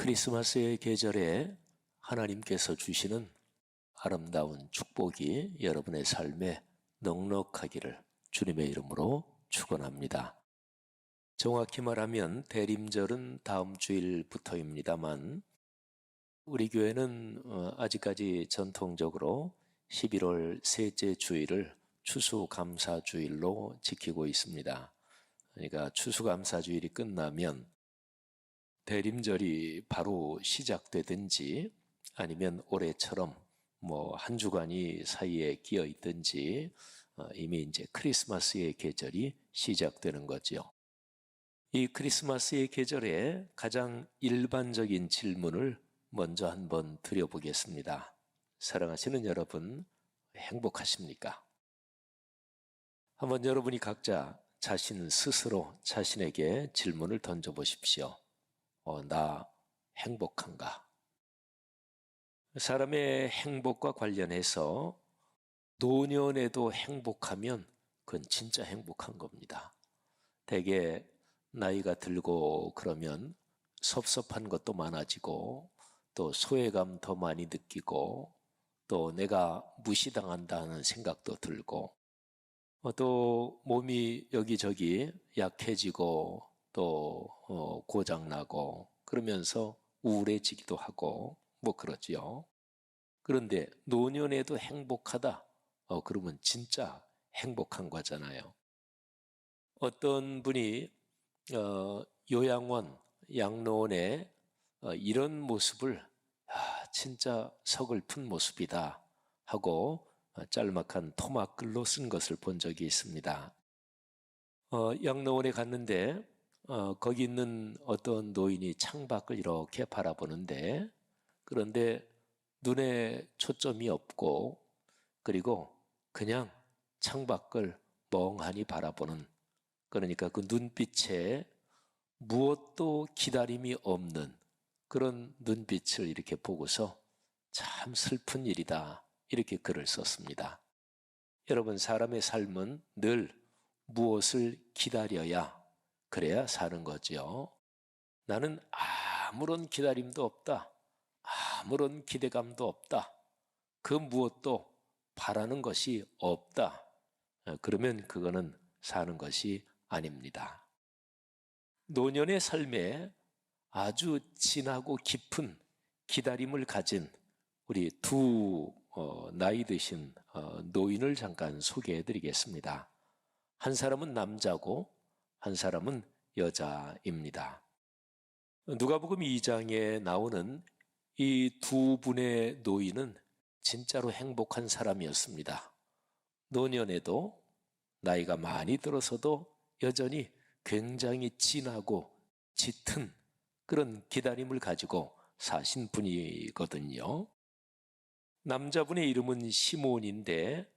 크리스마스의 계절에 하나님께서 주시는 아름다운 축복이 여러분의 삶에 넉넉하기를 주님의 이름으로 축원합니다. 정확히 말하면 대림절은 다음 주일부터입니다만 우리 교회는 아직까지 전통적으로 11월 셋째 주일을 추수감사주일로 지키고 있습니다. 그러니까 추수감사주일이 끝나면 대림절이 바로 시작되든지 아니면 올해처럼 한 주간이 사이에 끼어 있든지 이미 이제 크리스마스의 계절이 시작되는 거죠. 이 크리스마스의 계절에 가장 일반적인 질문을 먼저 한번 드려보겠습니다. 사랑하시는 여러분, 행복하십니까? 한번 여러분이 각자 자신 스스로 자신에게 질문을 던져보십시오. 나 행복한가? 사람의 행복과 관련해서 노년에도 행복하면 그건 진짜 행복한 겁니다. 대개 나이가 들고 그러면 섭섭한 것도 많아지고 또 소외감 더 많이 느끼고 또 내가 무시당한다는 생각도 들고 또 몸이 여기저기 약해지고 또 고장나고 그러면서 우울해지기도 하고 그러지요. 그런데 노년에도 행복하다? 그러면 진짜 행복한 거잖아요. 어떤 분이 요양원, 양로원에 이런 모습을 진짜 서글픈 모습이다 하고 짤막한 토막글로 쓴 것을 본 적이 있습니다. 양로원에 갔는데 거기 있는 어떤 노인이 창밖을 이렇게 바라보는데 그런데 눈에 초점이 없고 그리고 그냥 창밖을 멍하니 바라보는 그러니까 그 눈빛에 무엇도 기다림이 없는 그런 눈빛을 이렇게 보고서 참 슬픈 일이다 이렇게 글을 썼습니다. 여러분 사람의 삶은 늘 무엇을 기다려야 그래야 사는 거죠. 나는 아무런 기다림도 없다. 아무런 기대감도 없다. 그 무엇도 바라는 것이 없다. 그러면 그거는 사는 것이 아닙니다. 노년의 삶에 아주 진하고 깊은 기다림을 가진 우리 두 나이 드신 노인을 잠깐 소개해 드리겠습니다. 한 사람은 남자고 한 사람은 여자입니다. 누가복음 2장에 나오는 이 두 분의 노인은 진짜로 행복한 사람이었습니다. 노년에도 나이가 많이 들어서도 여전히 굉장히 진하고 짙은 그런 기다림을 가지고 사신 분이거든요. 남자분의 이름은 시몬인데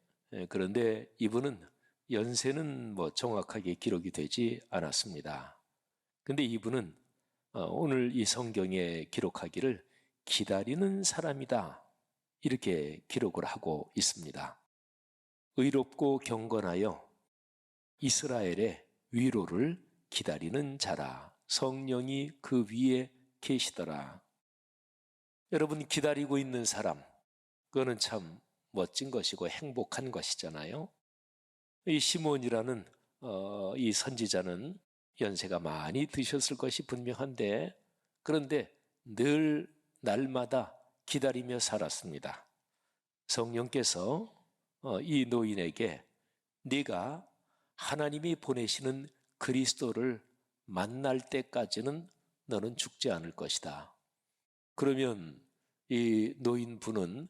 그런데 이분은 연세는 정확하게 기록이 되지 않았습니다. 근데 이분은 오늘 이 성경에 기록하기를 기다리는 사람이다 이렇게 기록을 하고 있습니다. 의롭고 경건하여 이스라엘의 위로를 기다리는 자라 성령이 그 위에 계시더라. 여러분 기다리고 있는 사람 그거는 참 멋진 것이고 행복한 것이잖아요. 이 시몬이라는 이 선지자는 연세가 많이 드셨을 것이 분명한데 그런데 늘 날마다 기다리며 살았습니다. 성령께서 이 노인에게 네가 하나님이 보내시는 그리스도를 만날 때까지는 너는 죽지 않을 것이다. 그러면 이 노인분은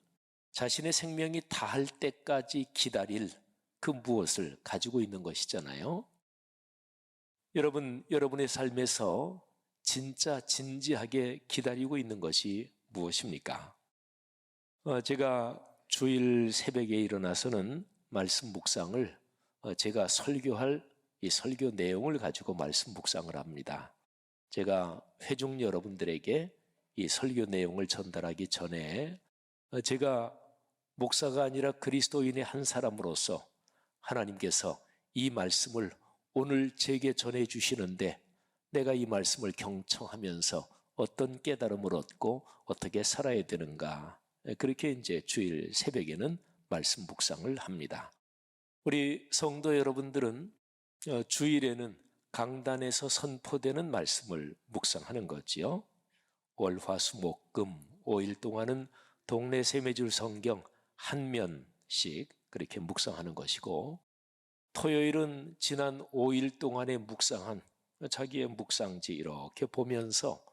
자신의 생명이 다할 때까지 기다릴 그 무엇을 가지고 있는 것이잖아요. 여러분의 삶에서 진짜 진지하게 기다리고 있는 것이 무엇입니까? 제가 주일 새벽에 일어나서는 말씀 묵상을 제가 설교할 이 설교 내용을 가지고 말씀 묵상을 합니다. 제가 회중 여러분들에게 이 설교 내용을 전달하기 전에 제가 목사가 아니라 그리스도인의 한 사람으로서 하나님께서 이 말씀을 오늘 제게 전해 주시는데 내가 이 말씀을 경청하면서 어떤 깨달음을 얻고 어떻게 살아야 되는가, 그렇게 이제 주일 새벽에는 말씀 묵상을 합니다. 우리 성도 여러분들은 주일에는 강단에서 선포되는 말씀을 묵상하는 거지요. 월, 화, 수, 목, 금 5일 동안은 동네 세매줄 성경 한 면씩 그렇게 묵상하는 것이고, 토요일은 지난 5일 동안에 묵상한 자기의 묵상지 이렇게 보면서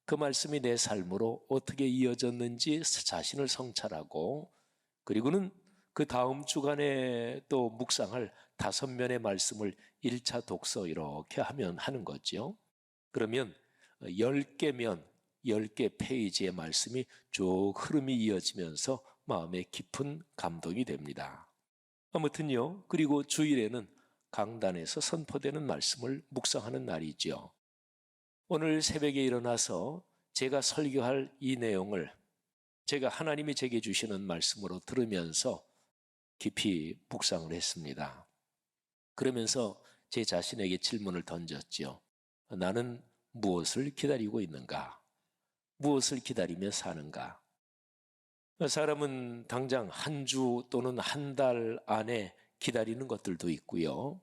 그 말씀이 내 삶으로 어떻게 이어졌는지 자신을 성찰하고, 그리고는 그 다음 주간에 또 묵상할 5면의 말씀을 1차 독서 이렇게 하는 거죠. 그러면 10개면 10개 페이지의 말씀이 쭉 흐름이 이어지면서 마음에 깊은 감동이 됩니다. 아무튼요, 그리고 주일에는 강단에서 선포되는 말씀을 묵상하는 날이죠. 오늘 새벽에 일어나서 제가 설교할 이 내용을 제가 하나님이 제게 주시는 말씀으로 들으면서 깊이 묵상을 했습니다. 그러면서 제 자신에게 질문을 던졌죠. 나는 무엇을 기다리고 있는가? 무엇을 기다리며 사는가? 사람은 당장 한 주 또는 한 달 안에 기다리는 것들도 있고요.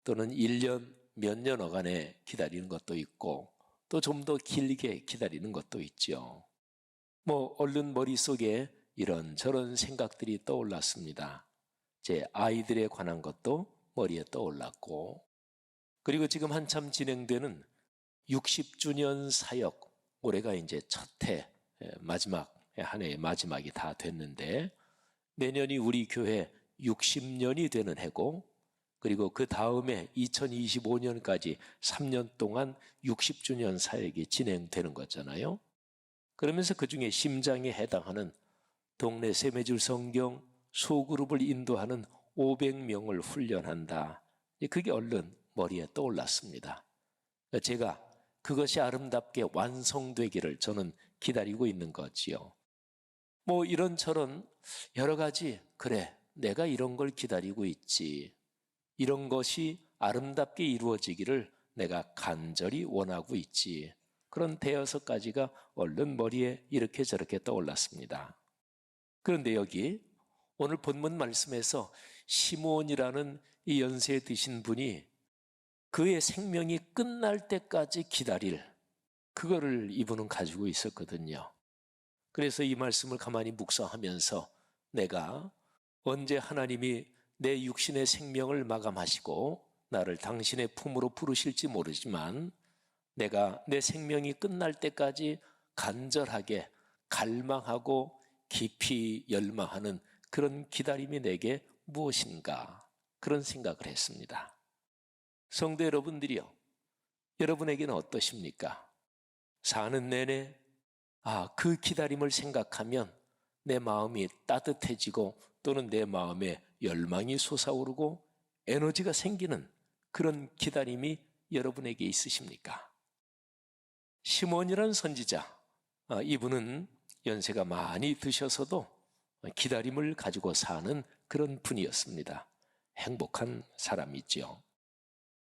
또는 1년, 몇 년어간에 기다리는 것도 있고, 또 좀 더 길게 기다리는 것도 있죠. 얼른 머릿속에 이런저런 생각들이 떠올랐습니다. 제 아이들에 관한 것도 머리에 떠올랐고, 그리고 지금 한참 진행되는 60주년 사역, 올해가 이제 첫 해, 마지막, 한 해의 마지막이 다 됐는데, 내년이 우리 교회 60년이 되는 해고, 그리고 그 다음에 2025년까지 3년 동안 60주년 사역이 진행되는 거잖아요. 그러면서 그 중에 심장에 해당하는 동네 세매줄 성경 소그룹을 인도하는 500명을 훈련한다. 그게 얼른 머리에 떠올랐습니다. 제가 그것이 아름답게 완성되기를 저는 기다리고 있는 거지요. 이런저런 여러 가지, 그래, 내가 이런 걸 기다리고 있지. 이런 것이 아름답게 이루어지기를 내가 간절히 원하고 있지. 그런 대여섯 가지가 얼른 머리에 이렇게 저렇게 떠올랐습니다. 그런데 여기 오늘 본문 말씀에서 시므온이라는 이 연세 드신 분이 그의 생명이 끝날 때까지 기다릴 그거를 이분은 가지고 있었거든요. 그래서 이 말씀을 가만히 묵상하면서 내가 언제 하나님이 내 육신의 생명을 마감하시고 나를 당신의 품으로 부르실지 모르지만 내가 내 생명이 끝날 때까지 간절하게 갈망하고 깊이 열망하는 그런 기다림이 내게 무엇인가, 그런 생각을 했습니다. 성도 여러분들이요, 여러분에게는 어떠십니까? 사는 내내 그 기다림을 생각하면 내 마음이 따뜻해지고 또는 내 마음에 열망이 솟아오르고 에너지가 생기는 그런 기다림이 여러분에게 있으십니까? 시몬이라는 선지자, 이분은 연세가 많이 드셔서도 기다림을 가지고 사는 그런 분이었습니다. 행복한 사람이지요.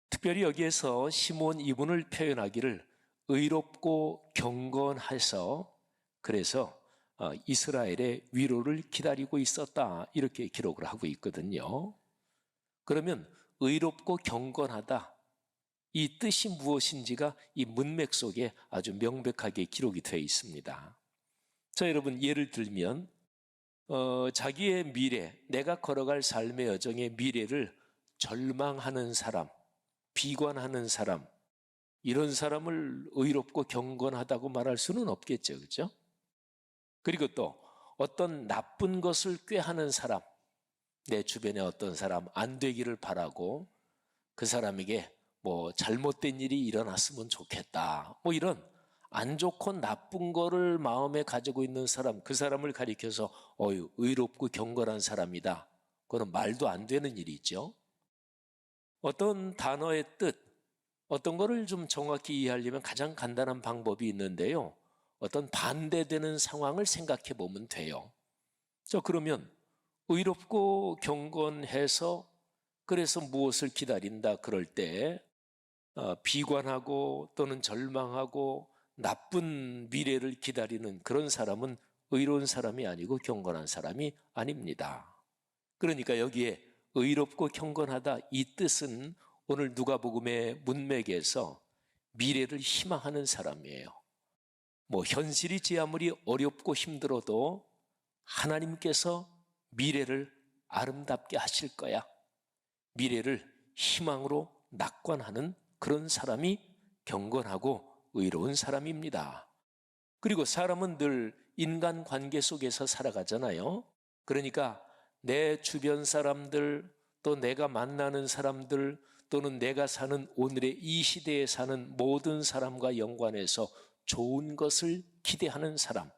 특별히 여기에서 시몬 이분을 표현하기를 의롭고 경건해서, 그래서 이스라엘의 위로를 기다리고 있었다, 이렇게 기록을 하고 있거든요. 그러면 의롭고 경건하다, 이 뜻이 무엇인지가 이 문맥 속에 아주 명백하게 기록이 되어 있습니다. 자, 여러분, 예를 들면 자기의 미래, 내가 걸어갈 삶의 여정의 미래를 절망하는 사람, 비관하는 사람, 이런 사람을 의롭고 경건하다고 말할 수는 없겠죠, 그렇죠? 그리고 또 어떤 나쁜 것을 꾀하는 사람, 내 주변에 어떤 사람 안 되기를 바라고 그 사람에게 잘못된 일이 일어났으면 좋겠다, 이런 안 좋고 나쁜 거를 마음에 가지고 있는 사람, 그 사람을 가리켜서 의롭고 경건한 사람이다, 그건 말도 안 되는 일이죠. 어떤 단어의 뜻, 어떤 거를 좀 정확히 이해하려면 가장 간단한 방법이 있는데요, 어떤 반대되는 상황을 생각해 보면 돼요. 그러면 의롭고 경건해서 그래서 무엇을 기다린다 그럴 때 비관하고 또는 절망하고 나쁜 미래를 기다리는 그런 사람은 의로운 사람이 아니고 경건한 사람이 아닙니다. 그러니까 여기에 의롭고 경건하다 이 뜻은 오늘 누가복음의 문맥에서 미래를 희망하는 사람이에요. 뭐 현실이 제 아무리 어렵고 힘들어도 하나님께서 미래를 아름답게 하실 거야. 미래를 희망으로 낙관하는 그런 사람이 경건하고 의로운 사람입니다. 그리고 사람은 늘 인간관계 속에서 살아가잖아요. 그러니까 내 주변 사람들, 또 내가 만나는 사람들, 또는 내가 사는 오늘의 이 시대에 사는 모든 사람과 연관해서 좋은 것을 기대하는 사람,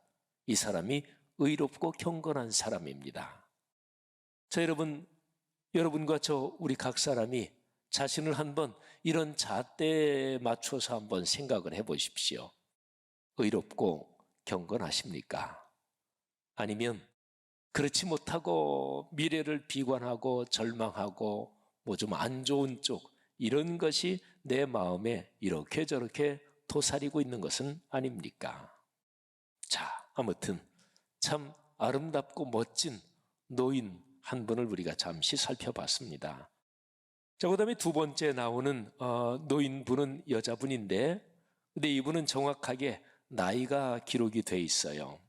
이 사람이 의롭고 경건한 사람입니다. 자, 여러분과 우리 각 사람이 자신을 한번 이런 잣대에 맞춰서 한번 생각을 해보십시오. 의롭고 경건하십니까? 아니면 그렇지 못하고 미래를 비관하고 절망하고 뭐 좀 안 좋은 쪽, 이런 것이 내 마음에 이렇게 저렇게 도사리고 있는 것은 아닙니까? 자, 아무튼 참 아름답고 멋진 노인 한 분을 우리가 잠시 살펴봤습니다. 자, 그 다음에 두 번째 나오는 노인분은 여자분인데, 근데 이분은 정확하게 나이가 기록이 돼 있어요.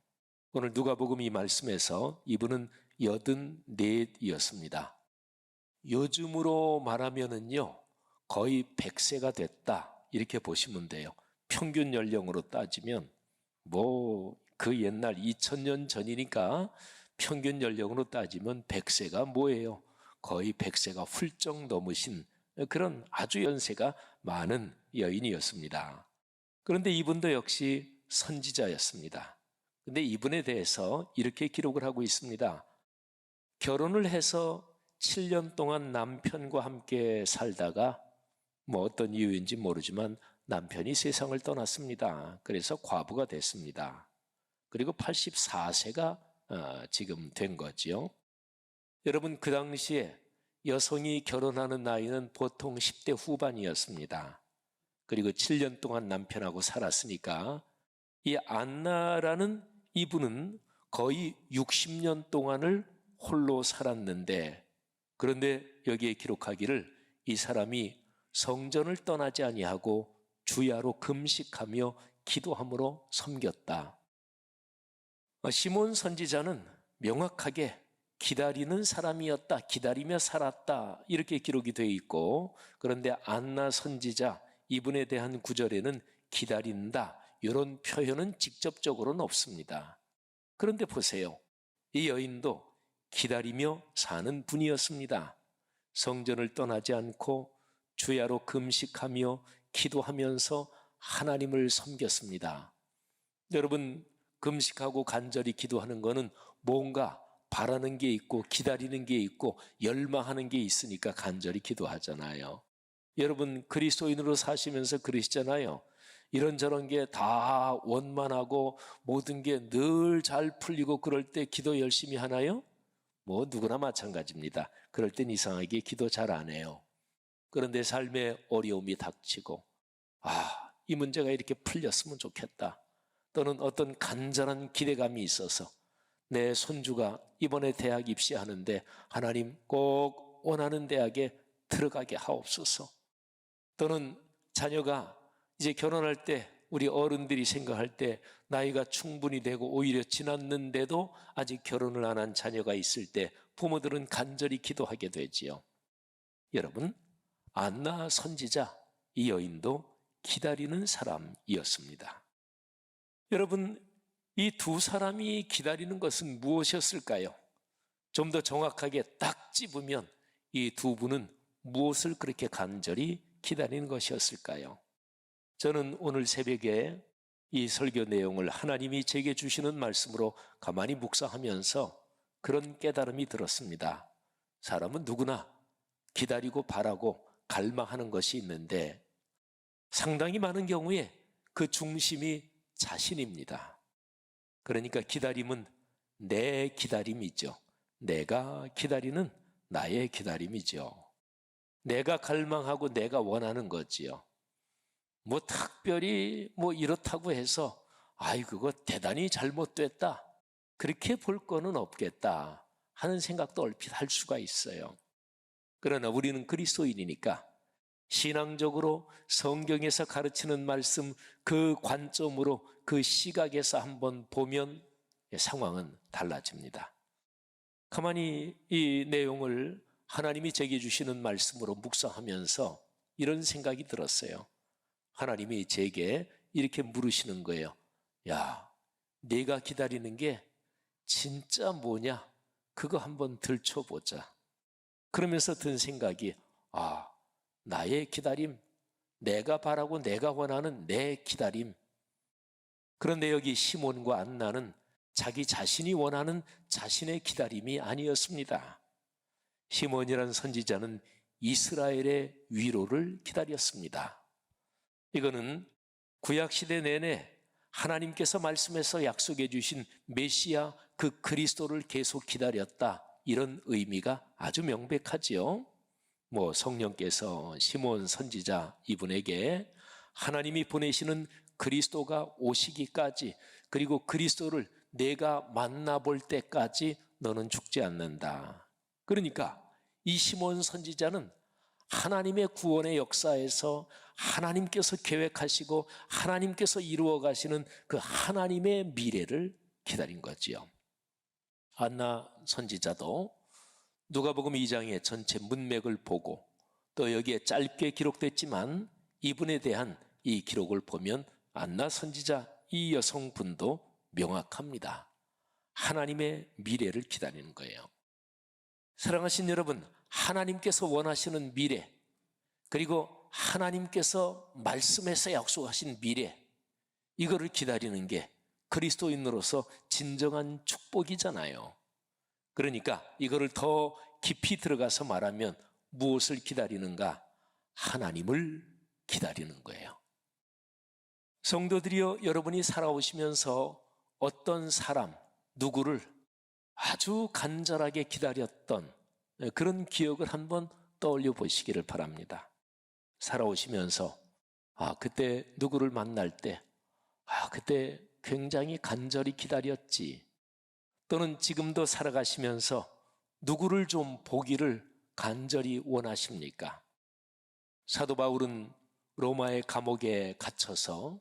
오늘 누가복음 이 말씀에서 이분은 84이었습니다. 요즘으로 말하면은요, 거의 100세가 됐다, 이렇게 보시면 돼요. 평균 연령으로 따지면 뭐 그 옛날 2000년 전이니까 평균 연령으로 따지면 100세가 뭐예요? 거의 100세가 훌쩍 넘으신 그런 아주 연세가 많은 여인이었습니다. 그런데 이분도 역시 선지자였습니다. 근데 이분에 대해서 이렇게 기록을 하고 있습니다. 결혼을 해서 7년 동안 남편과 함께 살다가 뭐 어떤 이유인지 모르지만 남편이 세상을 떠났습니다. 그래서 과부가 됐습니다. 그리고 84세가 지금 된 거지요. 여러분, 그 당시에 여성이 결혼하는 나이는 보통 10대 후반이었습니다. 그리고 7년 동안 남편하고 살았으니까 이 안나라는 이분은 거의 60년 동안을 홀로 살았는데, 그런데 여기에 기록하기를 이 사람이 성전을 떠나지 아니하고 주야로 금식하며 기도함으로 섬겼다. 시몬 선지자는 명확하게 기다리는 사람이었다, 기다리며 살았다, 이렇게 기록이 되어 있고, 그런데 안나 선지자 이분에 대한 구절에는 기다린다, 이런 표현은 직접적으로는 없습니다. 그런데 보세요, 이 여인도 기다리며 사는 분이었습니다. 성전을 떠나지 않고 주야로 금식하며 기도하면서 하나님을 섬겼습니다. 여러분, 금식하고 간절히 기도하는 것은 뭔가 바라는 게 있고 기다리는 게 있고 열망하는 게 있으니까 간절히 기도하잖아요. 여러분, 그리스도인으로 사시면서 그러시잖아요. 이런저런 게 다 원만하고 모든 게 늘 잘 풀리고 그럴 때 기도 열심히 하나요? 뭐 누구나 마찬가지입니다. 그럴 땐 이상하게 기도 잘 안 해요. 그런데 삶에 어려움이 닥치고 이 문제가 이렇게 풀렸으면 좋겠다, 또는 어떤 간절한 기대감이 있어서 내 손주가 이번에 대학 입시하는데 하나님 꼭 원하는 대학에 들어가게 하옵소서, 또는 자녀가 이제 결혼할 때 우리 어른들이 생각할 때 나이가 충분히 되고 오히려 지났는데도 아직 결혼을 안 한 자녀가 있을 때 부모들은 간절히 기도하게 되지요. 여러분, 안나 선지자 이 여인도 기다리는 사람이었습니다. 여러분, 이 두 사람이 기다리는 것은 무엇이었을까요? 좀 더 정확하게 딱 집으면 이 두 분은 무엇을 그렇게 간절히 기다리는 것이었을까요? 저는 오늘 새벽에 이 설교 내용을 하나님이 제게 주시는 말씀으로 가만히 묵상하면서 그런 깨달음이 들었습니다. 사람은 누구나 기다리고 바라고 갈망하는 것이 있는데 상당히 많은 경우에 그 중심이 자신입니다. 그러니까 기다림은 내 기다림이죠. 내가 기다리는 나의 기다림이죠. 내가 갈망하고 내가 원하는 거지요. 뭐 특별히 뭐 이렇다고 해서 아이 그거 대단히 잘못됐다 그렇게 볼 거는 없겠다 하는 생각도 얼핏 할 수가 있어요. 그러나 우리는 그리스도인이니까 신앙적으로 성경에서 가르치는 말씀 그 관점으로 그 시각에서 한번 보면 상황은 달라집니다. 가만히 이 내용을 하나님이 제게 주시는 말씀으로 묵상하면서 이런 생각이 들었어요. 하나님이 제게 이렇게 물으시는 거예요. 야, 네가 기다리는 게 진짜 뭐냐? 그거 한번 들춰보자. 그러면서 든 생각이 나의 기다림, 내가 바라고 내가 원하는 내 기다림. 그런데 여기 시몬과 안나는 자기 자신이 원하는 자신의 기다림이 아니었습니다. 시몬이란 선지자는 이스라엘의 위로를 기다렸습니다. 이거는 구약시대 내내 하나님께서 말씀해서 약속해 주신 메시아 그 그리스도를 계속 기다렸다. 이런 의미가 아주 명백하지요. 뭐 성령께서 시몬 선지자 이분에게 하나님이 보내시는 그리스도가 오시기까지 그리고 그리스도를 내가 만나볼 때까지 너는 죽지 않는다. 그러니까 이 시몬 선지자는 하나님의 구원의 역사에서 하나님께서 계획하시고 하나님께서 이루어 가시는 그 하나님의 미래를 기다린 거지요. 안나 선지자도 누가복음 2장의 전체 문맥을 보고 또 여기에 짧게 기록됐지만 이분에 대한 이 기록을 보면 안나 선지자 이 여성분도 명확합니다. 하나님의 미래를 기다리는 거예요. 사랑하신 여러분, 하나님께서 원하시는 미래 그리고 하나님께서 말씀해서 약속하신 미래 이거를 기다리는 게 그리스도인으로서 진정한 축복이잖아요. 그러니까 이거를 더 깊이 들어가서 말하면 무엇을 기다리는가? 하나님을 기다리는 거예요. 성도들이여, 여러분이 살아오시면서 어떤 사람, 누구를 아주 간절하게 기다렸던 그런 기억을 한번 떠올려 보시기를 바랍니다. 살아오시면서 그때 누구를 만날 때 그때 굉장히 간절히 기다렸지. 또는 지금도 살아가시면서 누구를 좀 보기를 간절히 원하십니까? 사도 바울은 로마의 감옥에 갇혀서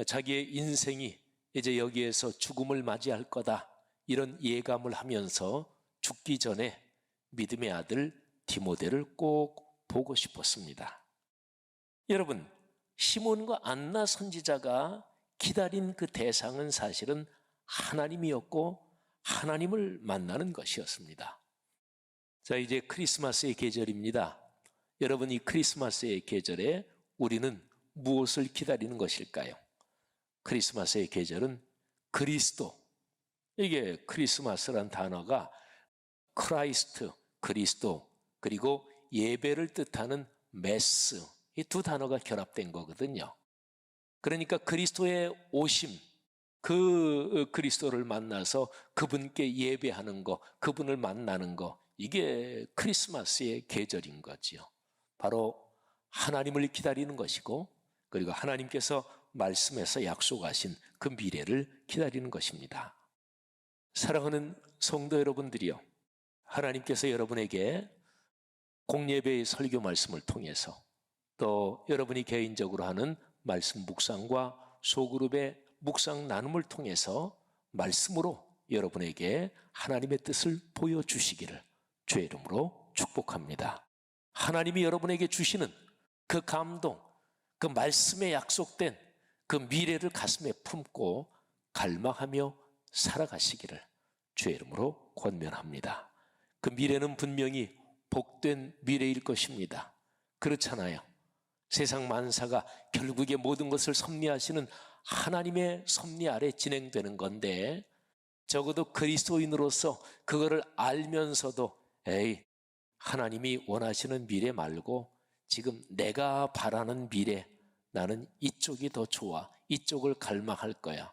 자기의 인생이 이제 여기에서 죽음을 맞이할 거다 이런 예감을 하면서 죽기 전에 믿음의 아들 디모데를 꼭 보고 싶었습니다. 여러분, 시몬과 안나 선지자가 기다린 그 대상은 사실은 하나님이었고 하나님을 만나는 것이었습니다. 자, 이제 크리스마스의 계절입니다. 여러분, 이 크리스마스의 계절에 우리는 무엇을 기다리는 것일까요? 크리스마스의 계절은 그리스도, 이게 크리스마스란 단어가 크라이스트, 그리스도, 그리고 예배를 뜻하는 메스, 이 두 단어가 결합된 거거든요. 그러니까 그리스도의 오심, 그 그리스도를 만나서 그분께 예배하는 거, 그분을 만나는 거, 이게 크리스마스의 계절인 거지요. 바로 하나님을 기다리는 것이고 그리고 하나님께서 말씀해서 약속하신 그 미래를 기다리는 것입니다. 사랑하는 성도 여러분들이요, 하나님께서 여러분에게 공예배의 설교 말씀을 통해서 또 여러분이 개인적으로 하는 말씀 묵상과 소그룹의 묵상 나눔을 통해서 말씀으로 여러분에게 하나님의 뜻을 보여주시기를 주의 이름으로 축복합니다. 하나님이 여러분에게 주시는 그 감동, 그 말씀에 약속된 그 미래를 가슴에 품고 갈망하며 살아가시기를 주의 이름으로 권면합니다. 그 미래는 분명히 복된 미래일 것입니다. 그렇잖아요. 세상 만사가 결국에 모든 것을 섭리하시는 하나님의 섭리 아래 진행되는 건데 적어도 그리스도인으로서 그거를 알면서도 하나님이 원하시는 미래 말고 지금 내가 바라는 미래, 나는 이쪽이 더 좋아, 이쪽을 갈망할 거야.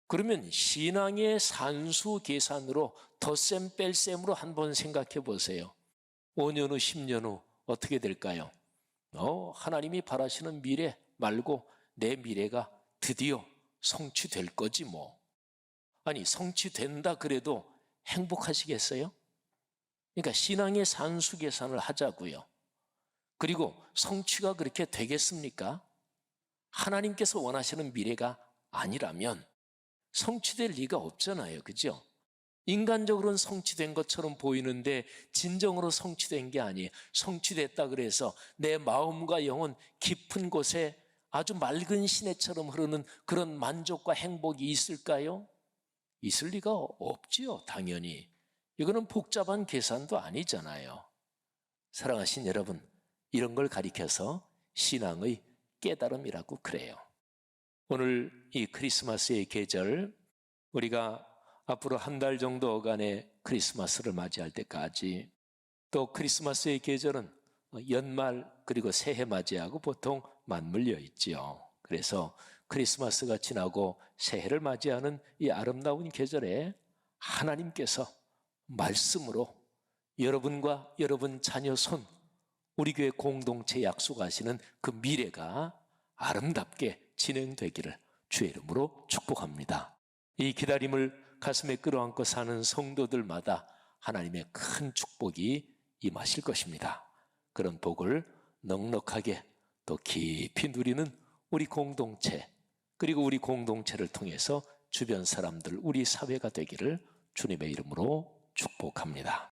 그러면 신앙의 산수 계산으로 덧셈 뺄셈으로 한번 생각해 보세요. 5년 후 10년 후 어떻게 될까요? 하나님이 바라시는 미래 말고 내 미래가 드디어 성취될 거지 뭐. 아니, 성취된다 그래도 행복하시겠어요? 그러니까 신앙의 산수 계산을 하자고요. 그리고 성취가 그렇게 되겠습니까? 하나님께서 원하시는 미래가 아니라면 성취될 리가 없잖아요. 그죠? 인간적으로는 성취된 것처럼 보이는데 진정으로 성취된 게 아니에요. 성취됐다 그래서 내 마음과 영혼 깊은 곳에 아주 맑은 시내처럼 흐르는 그런 만족과 행복이 있을까요? 있을 리가 없지요, 당연히. 이거는 복잡한 계산도 아니잖아요. 사랑하신 여러분, 이런 걸 가리켜서 신앙의 깨달음이라고 그래요. 오늘 이 크리스마스의 계절, 우리가 앞으로 한 달 정도간의 크리스마스를 맞이할 때까지, 또 크리스마스의 계절은 연말 그리고 새해 맞이하고 보통 맞물려 있지요. 그래서 크리스마스가 지나고 새해를 맞이하는 이 아름다운 계절에 하나님께서 말씀으로 여러분과 여러분 자녀 손, 우리 교회 공동체 약속하시는 그 미래가 아름답게 진행되기를 주의 이름으로 축복합니다. 이 기다림을 가슴에 끌어안고 사는 성도들마다 하나님의 큰 축복이 임하실 것입니다. 그런 복을 넉넉하게 또 깊이 누리는 우리 공동체, 그리고 우리 공동체를 통해서 주변 사람들, 우리 사회가 되기를 주님의 이름으로 축복합니다.